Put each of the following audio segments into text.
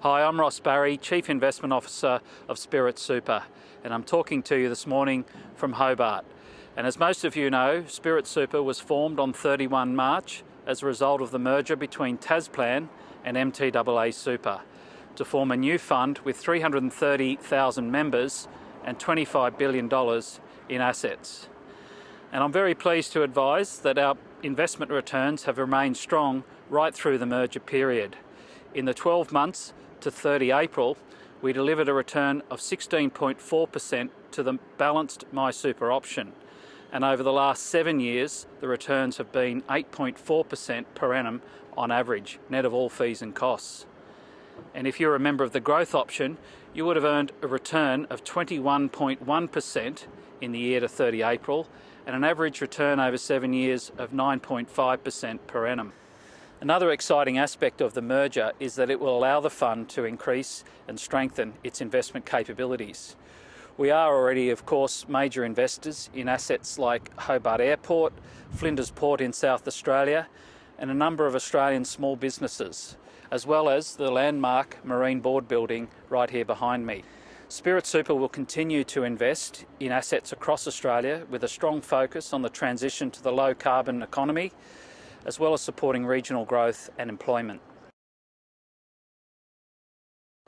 Hi, I'm Ross Barry, Chief Investment Officer of Spirit Super, and I'm talking to you this morning from Hobart. And as most of you know, Spirit Super was formed on 31 March as a result of the merger between Tasplan and MTAA Super to form a new fund with 330,000 members and $25 billion in assets. And I'm very pleased to advise that our investment returns have remained strong right through the merger period. In the 12 months to 30 April, we delivered a return of 16.4% to the balanced MySuper option. And over the last 7 years, the returns have been 8.4% per annum on average, net of all fees and costs. And if you're a member of the growth option, you would have earned a return of 21.1% in the year to 30 April and an average return over 7 years of 9.5% per annum. Another exciting aspect of the merger is that it will allow the fund to increase and strengthen its investment capabilities. We are already, of course, major investors in assets like Hobart Airport, Flinders Port in South Australia, and a number of Australian small businesses, as well as the landmark Marine Board building right here behind me. Spirit Super will continue to invest in assets across Australia with a strong focus on the transition to the low carbon economy, as well as supporting regional growth and employment.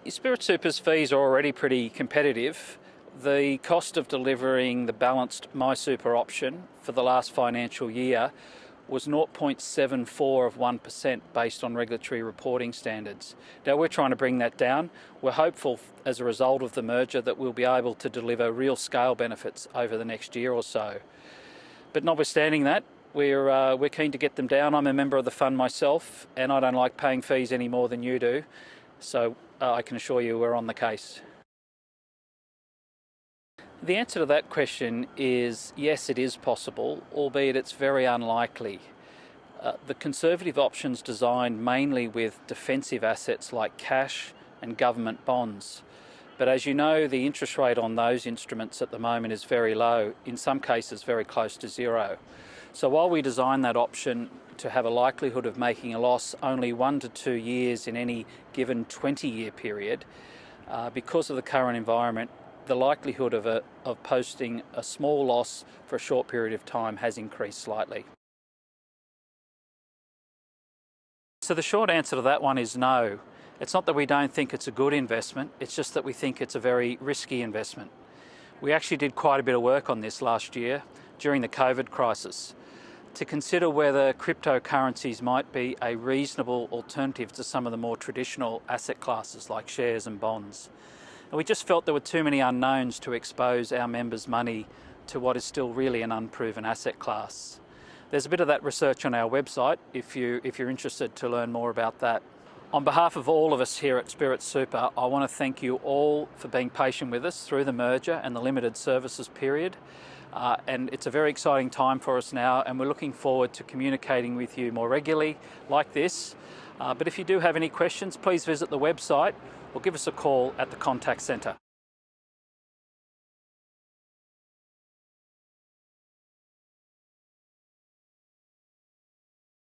Spirit Super's fees are already pretty competitive. The cost of delivering the balanced MySuper option for the last financial year was 0.74 of 1% based on regulatory reporting standards. Now we're trying to bring that down. We're hopeful as a result of the merger that we'll be able to deliver real scale benefits over the next year or so. But notwithstanding that, we're keen to get them down. I'm a member of the fund myself, and I don't like paying fees any more than you do. So I can assure you we're on the case. The answer to that question is yes, it is possible, albeit it's very unlikely. The conservative option's designed mainly with defensive assets like cash and government bonds. But as you know, the interest rate on those instruments at the moment is very low, in some cases very close to zero. So while we design that option to have a likelihood of making a loss only 1 to 2 years in any given 20-year period, because of the current environment, the likelihood of posting a small loss for a short period of time has increased slightly. So the short answer to that one is no. It's not that we don't think it's a good investment, it's just that we think it's a very risky investment. We actually did quite a bit of work on this last year during the COVID crisis to consider whether cryptocurrencies might be a reasonable alternative to some of the more traditional asset classes like shares and bonds. And we just felt there were too many unknowns to expose our members' money to what is still really an unproven asset class. There's a bit of that research on our website if you're interested to learn more about that. On behalf of all of us here at Spirit Super, I want to thank you all for being patient with us through the merger and the limited services period. And it's a very exciting time for us now, and we're looking forward to communicating with you more regularly like this. But if you do have any questions, please visit the website or give us a call at the contact centre.